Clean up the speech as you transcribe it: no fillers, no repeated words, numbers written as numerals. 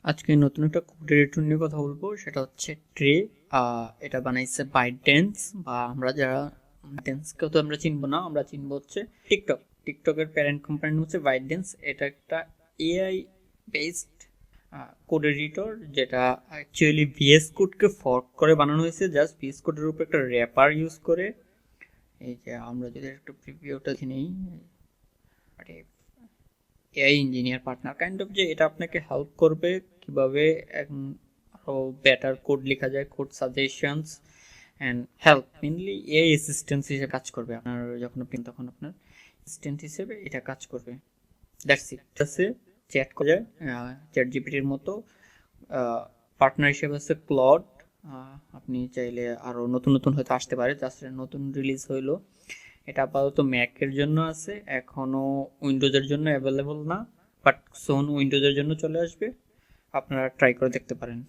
আজকে নতুন একটা কোড এডিটর নিয়ে কথা বলবো, সেটা হচ্ছে ট্রে। এটা বানাইছে বাইটড্যান্স, বা আমরা যারা ড্যান্সকেও তো আমরা চিনবো না, আমরা চিনবো হচ্ছে টিকটক। টিকটকের প্যারেন্ট কোম্পানি হচ্ছে বাইটড্যান্স। এটা একটা এআই বেসড কোড এডিটর, যেটা অ্যাকচুয়ালি ভিএস কোডকে ফর্ক করে বানানো হয়েছে। জাস্ট ভিএস কোডের উপর একটা র্যাপার ইউজ করে। এই যে আমরা যদি একটু প্রিভিউটা নেই, AI engineer partner kind of, যে এটা আপনাকে হেল্প করবে কিভাবে আরো বেটার কোড লেখা যায়, code suggestions and help. Mainly AI assistant হিসেবে কাজ করবে আপনার, যখন আপনি তখন আপনার অ্যাসিস্ট্যান্ট হিসেবে এটা কাজ করবে। That's it. আছে চ্যাট করা যায় চ্যাট জিপিটির মতো। পার্টনার হিসেবে আছে ক্লড। আপনি চাইলে আরও নতুন নতুন হয়তো আসতে পারে, জাস্ট নতুন রিলিজ হইলো। এটা আপাতত ম্যাকের জন্য আছে, এখনও উইন্ডোজের জন্য অ্যাভেলেবল না, বাট সোন উইন্ডোজের জন্য চলে আসবে। আপনারা ট্রাই করে দেখতে পারেন।